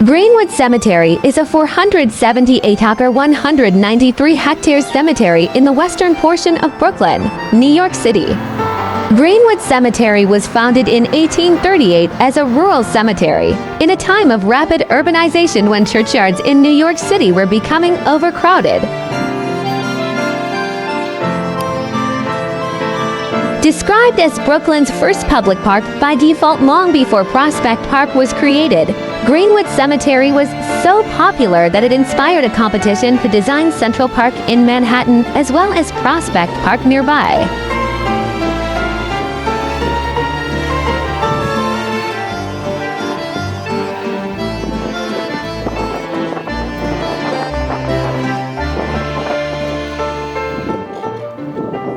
Greenwood Cemetery is a 478-acre, 193-hectare cemetery in the western portion of Brooklyn, New York City. Greenwood Cemetery was founded in 1838 as a rural cemetery, in a time of rapid urbanization when churchyards in New York City were becoming overcrowded. Described as Brooklyn's first public park by default long before Prospect Park was created, Greenwood Cemetery was so popular that it inspired a competition to design Central Park in Manhattan as well as Prospect Park nearby.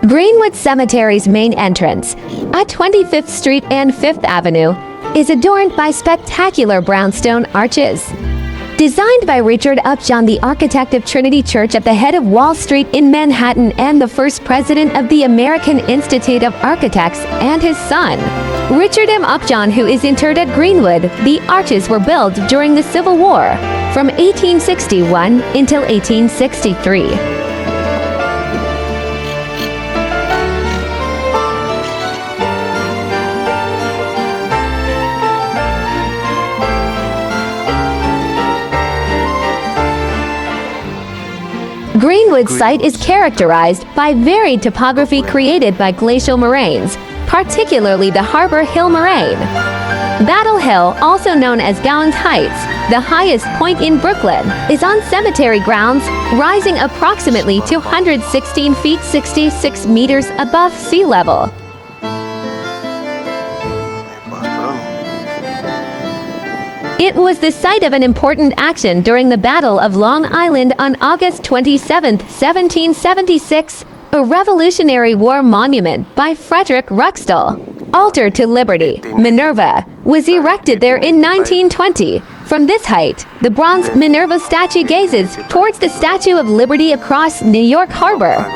Greenwood Cemetery's main entrance, at 25th Street and 5th Avenue, is adorned by spectacular brownstone arches. Designed by Richard Upjohn, the architect of Trinity Church at the head of Wall Street in Manhattan and the first president of the American Institute of Architects, and his son, Richard M. Upjohn, who is interred at Greenwood, the arches were built during the Civil War, from 1861 until 1863. Greenwood's site is characterized by varied topography created by glacial moraines, particularly the Harbor Hill moraine. Battle Hill, also known as Gowans Heights, the highest point in Brooklyn, is on cemetery grounds, rising approximately 216 feet 66 meters above sea level. It was the site of an important action during the Battle of Long Island on August 27, 1776, a Revolutionary War monument by Frederick Ruxtall, Altar to Liberty, Minerva, was erected there in 1920. From this height, the bronze Minerva statue gazes towards the Statue of Liberty across New York Harbor.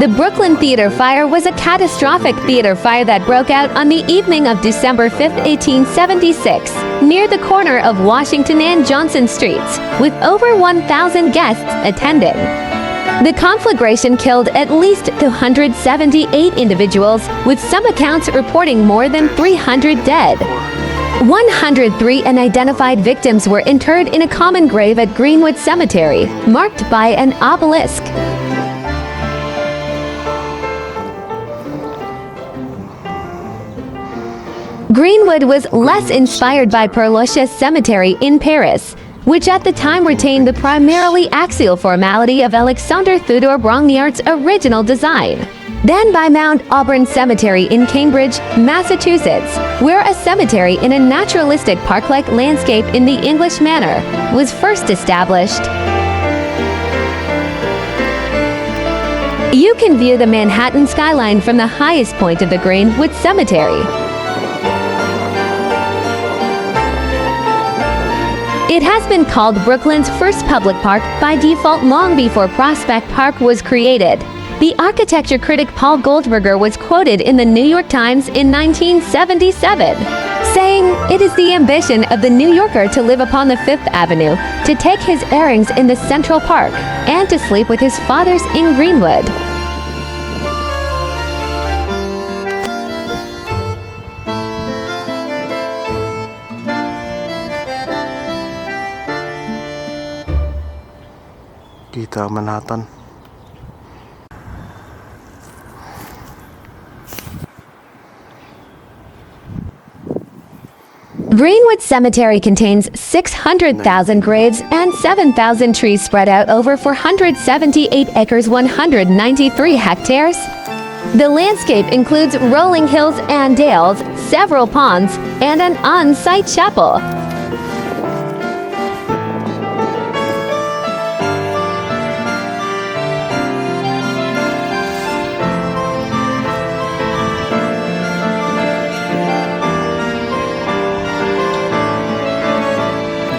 The Brooklyn Theater Fire was a catastrophic theater fire that broke out on the evening of December 5, 1876, near the corner of Washington and Johnson Streets, with over 1,000 guests attending. The conflagration killed at least 278 individuals, with some accounts reporting more than 300 dead. 103 unidentified victims were interred in a common grave at Greenwood Cemetery, marked by an obelisk. Greenwood was less inspired by Père Lachaise Cemetery in Paris, which at the time retained the primarily axial formality of Alexandre Theodore Brognard's original design, than by Mount Auburn Cemetery in Cambridge, Massachusetts, where a cemetery in a naturalistic park-like landscape in the English manner was first established. You can view the Manhattan skyline from the highest point of the Greenwood Cemetery. It has been called Brooklyn's first public park by default long before Prospect Park was created. The architecture critic Paul Goldberger was quoted in the New York Times in 1977, saying, "It is the ambition of the New Yorker to live upon the Fifth Avenue, to take his airings in the Central Park, and to sleep with his fathers in Greenwood." Kita Manhattan. Greenwood Cemetery contains 600,000 graves and 7,000 trees spread out over 478 acres, 193 hectares. The landscape includes rolling hills and dales, several ponds, and an on-site chapel.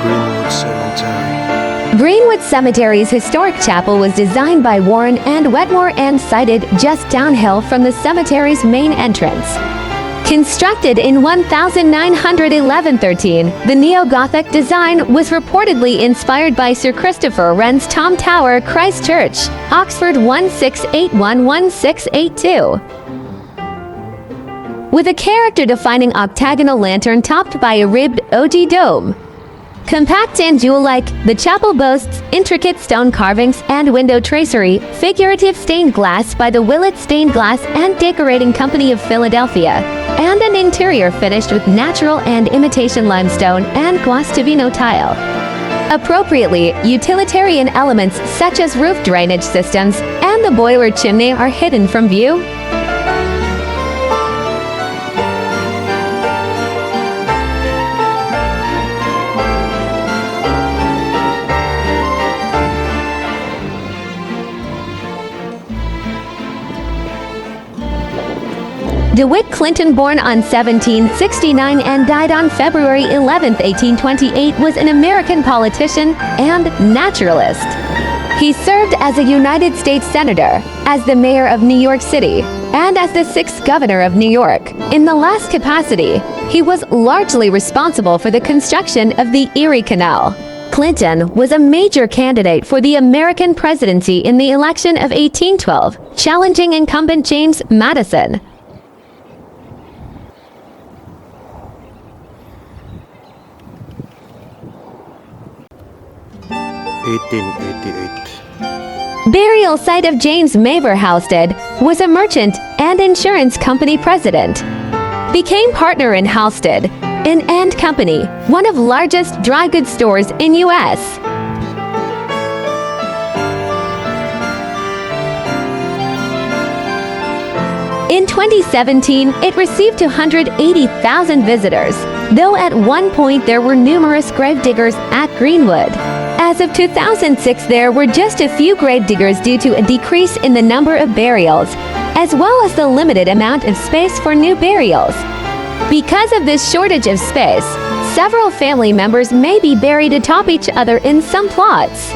Greenwood Cemetery. Greenwood Cemetery's historic chapel was designed by Warren and Wetmore and sited just downhill from the cemetery's main entrance. Constructed in 1911-13, the neo-Gothic design was reportedly inspired by Sir Christopher Wren's Tom Tower, Christchurch, Oxford 1681-1682. With a character-defining octagonal lantern topped by a ribbed ogee dome. Compact and jewel-like, the chapel boasts intricate stone carvings and window tracery, figurative stained glass by the Willett Stained Glass and Decorating Company of Philadelphia, and an interior finished with natural and imitation limestone and Guastavino tile. Appropriately, utilitarian elements such as roof drainage systems and the boiler chimney are hidden from view. DeWitt Clinton, born on 1769 and died on February 11, 1828, was an American politician and naturalist. He served as a United States Senator, as the mayor of New York City, and as the 6th governor of New York. In the last capacity, he was largely responsible for the construction of the Erie Canal. Clinton was a major candidate for the American presidency in the election of 1812, challenging incumbent James Madison. 1888. Burial site of James Mavor Halstead was a merchant and insurance company president. Became partner in Halstead and Company, one of largest dry goods stores in U.S. In 2017, it received 280,000 visitors, though at one point there were numerous gravediggers at Greenwood. As of 2006, there were just a few gravediggers due to a decrease in the number of burials, as well as the limited amount of space for new burials. Because of this shortage of space, several family members may be buried atop each other in some plots.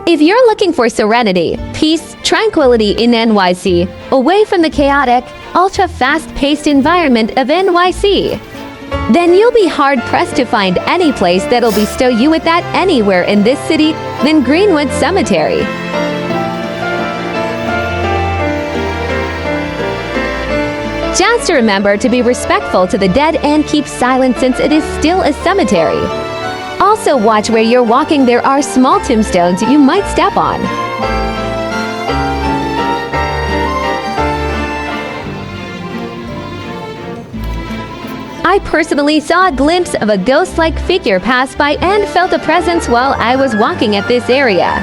If you're looking for serenity, peace, tranquility in NYC, away from the chaotic, ultra-fast-paced environment of NYC, then you'll be hard-pressed to find any place that'll bestow you with that anywhere in this city than Greenwood Cemetery. Just remember to be respectful to the dead and keep silent since it is still a cemetery. Also watch where you're walking. There are small tombstones you might step on. I personally saw a glimpse of a ghost-like figure pass by and felt a presence while I was walking at this area.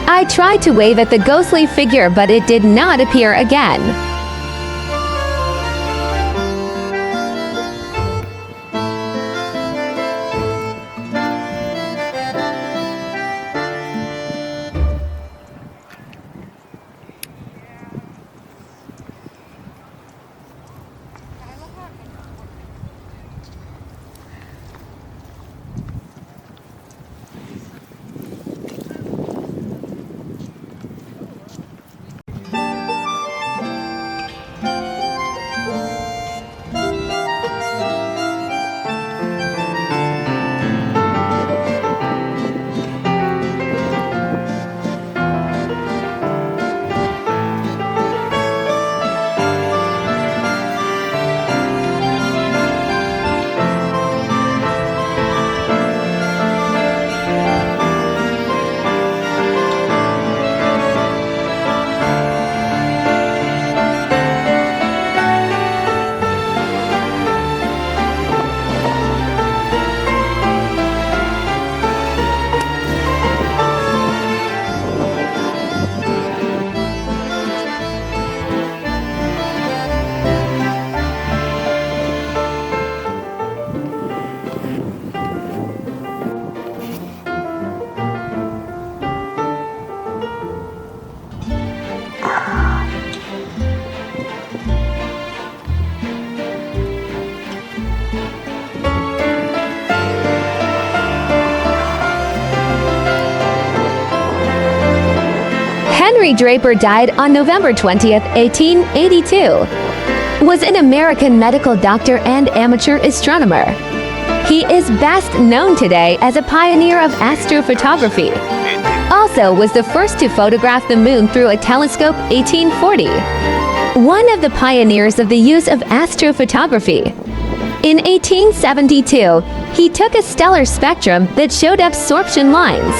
I tried to wave at the ghostly figure, but it did not appear again. Henry Draper died on November 20th, 1882. Was an American medical doctor and amateur astronomer. He is best known today as a pioneer of astrophotography. Also was the first to photograph the moon through a telescope 1840. One of the pioneers of the use of astrophotography. In 1872, he took a stellar spectrum that showed absorption lines.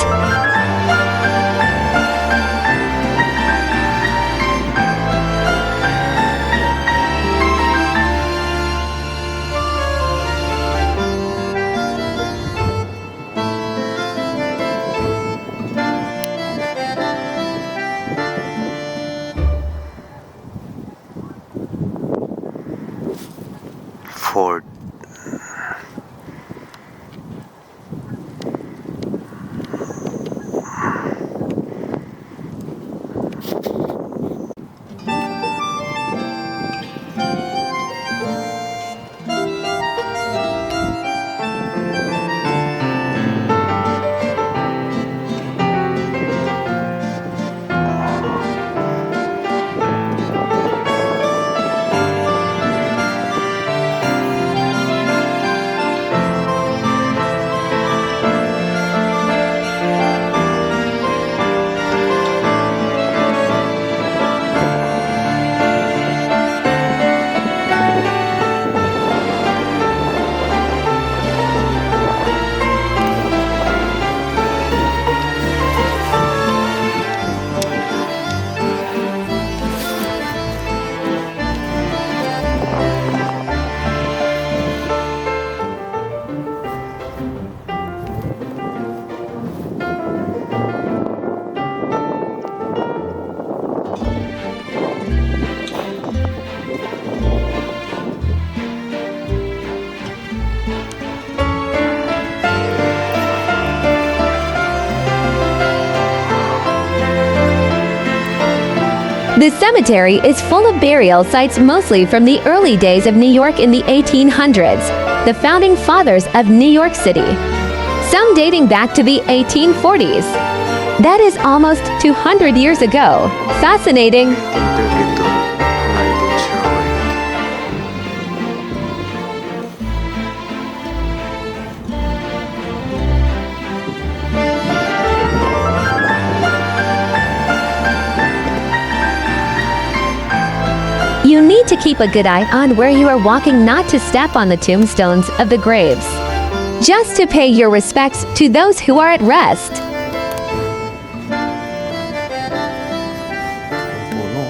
Ford. The cemetery is full of burial sites mostly from the early days of New York in the 1800s, the founding fathers of New York City. Some dating back to the 1840s. That is almost 200 years ago. Fascinating. 1932, 1908. You need to keep a good eye on where you are walking, not to step on the tombstones of the graves. Just to pay your respects to those who are at rest. Puno.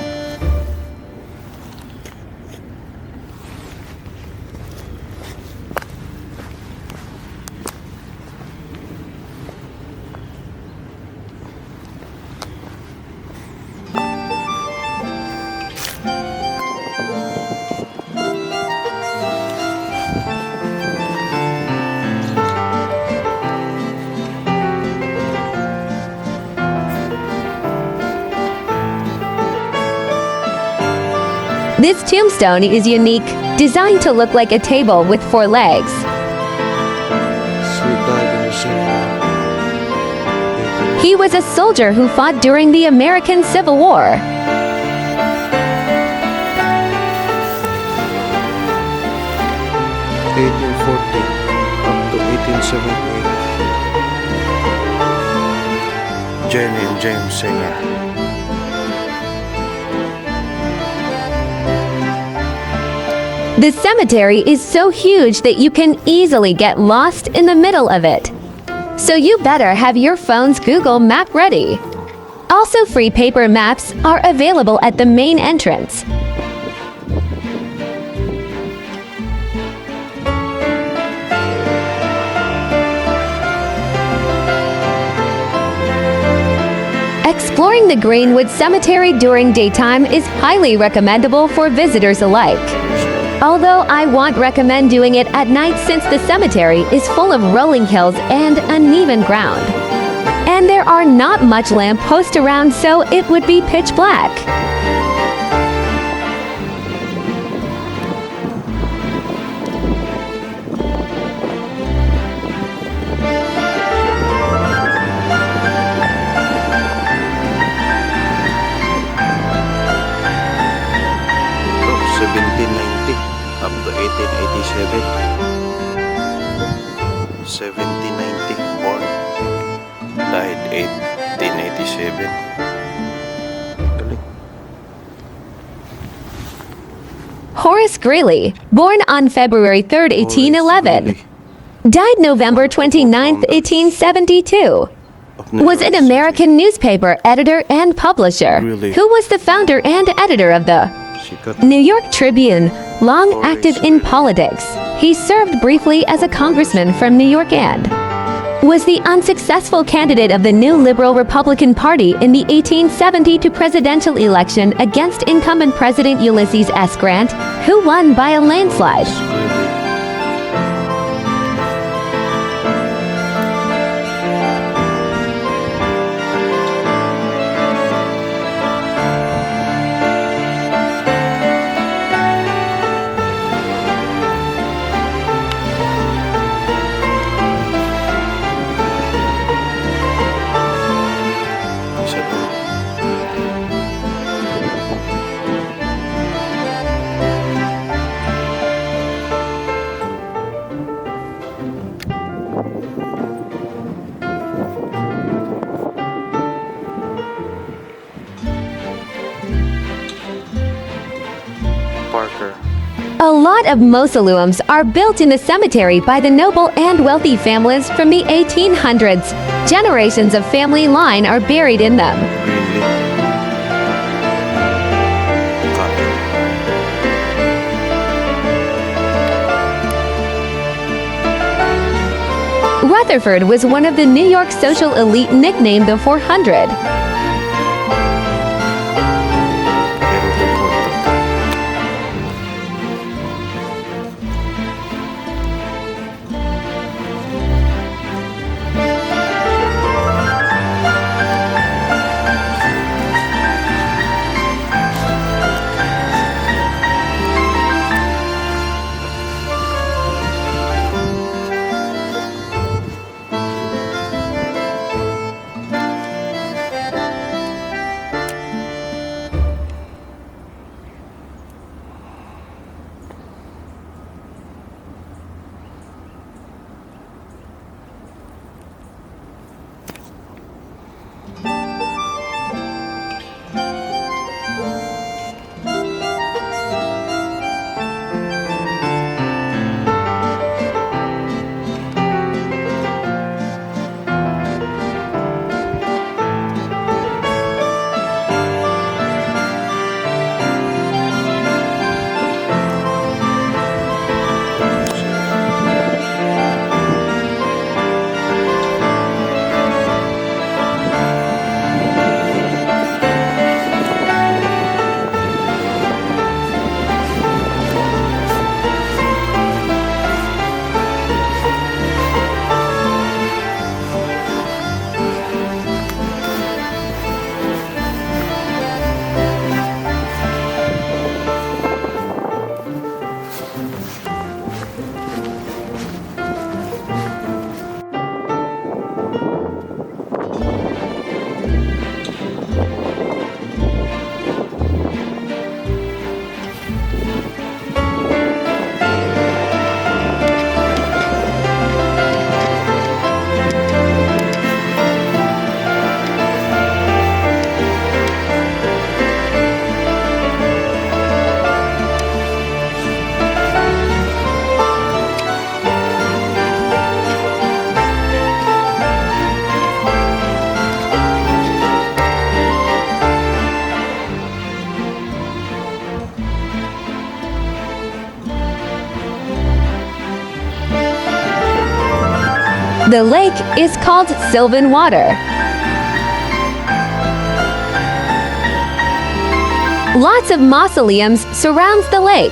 This tombstone is unique, designed to look like a table with 4 legs. Sweet dive in the sea. He was a soldier who fought during the American Civil War. 1840 up to 1878. Jenny and James Singer. The cemetery is so huge that you can easily get lost in the middle of it. So you better have your phone's Google Map ready. Also, free paper maps are available at the main entrance. Exploring the Greenwood Cemetery during daytime is highly recommendable for visitors alike. Although I won't recommend doing it at night, since the cemetery is full of rolling hills and uneven ground. And there are not much lampposts around, so it would be pitch black. 7. Galing. Horace Greeley, born on February 3, 1811, died November 29, 1872, was an American newspaper editor and publisher who was the founder and editor of the New York Tribune, long active in politics. He served briefly as a congressman from New York and was the unsuccessful candidate of the new Liberal Republican Party in the 1872 presidential election against incumbent President Ulysses S. Grant, who won by a landslide. Isa to. Parker. A lot of mausoleums are built in the cemetery by the noble and wealthy families from the 1800s. Generations of family line are buried in them. Greenwood. Cotton. Rutherford was one of the New York social elite nicknamed the 400. The lake is called Sylvan Water. Lots of mausoleums surrounds the lake.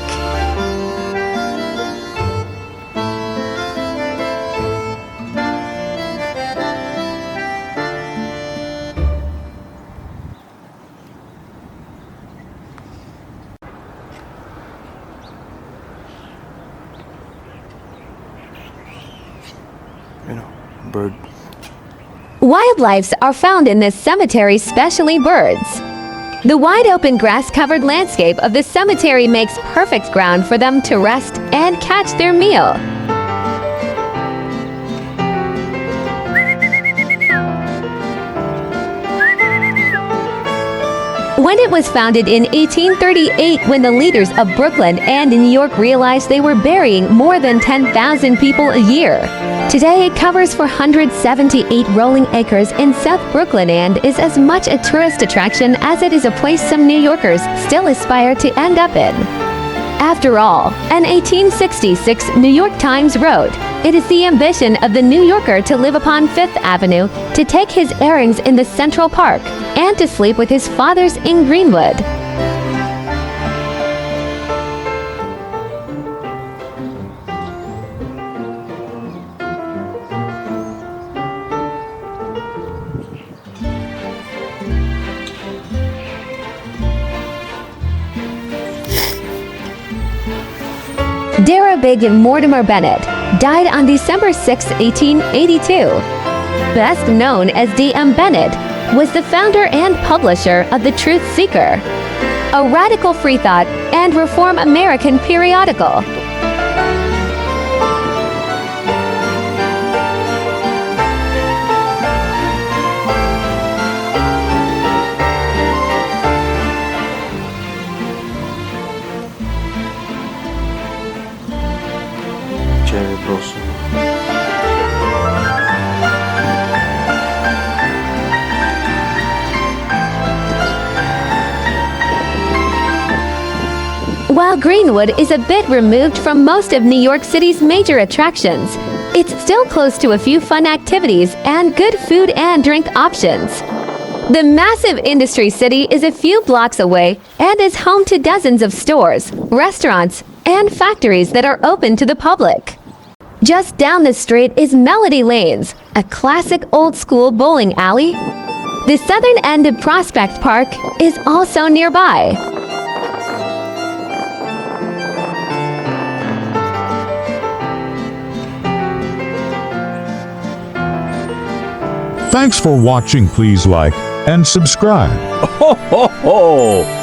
Bird. Wildlife are found in this cemetery, especially birds. The wide open grass-covered landscape of the cemetery makes perfect ground for them to rest and catch their meal. When it was founded in 1838, when the leaders of Brooklyn and New York realized they were burying more than 10,000 people a year. Today, it covers 478 rolling acres in South Brooklyn and is as much a tourist attraction as it is a place some New Yorkers still aspire to end up in. After all, an 1866 New York Times wrote, "It is the ambition of the New Yorker to live upon Fifth Avenue, to take his airings in the Central Park, and to sleep with his fathers in Greenwood." Dara Big Mortimer Bennett died on December 6, 1882. Best known as D.M. Bennett, was the founder and publisher of The Truth Seeker, a radical freethought and reform American periodical. Cherry blossom. While Greenwood is a bit removed from most of New York City's major attractions, it's still close to a few fun activities and good food and drink options. The massive industry city is a few blocks away and is home to dozens of stores, restaurants, and factories that are open to the public. Just down the street is Melody Lanes, a classic old-school bowling alley. The southern end of Prospect Park is also nearby. Thanks for watching. Please like and subscribe. Ho, ho, ho!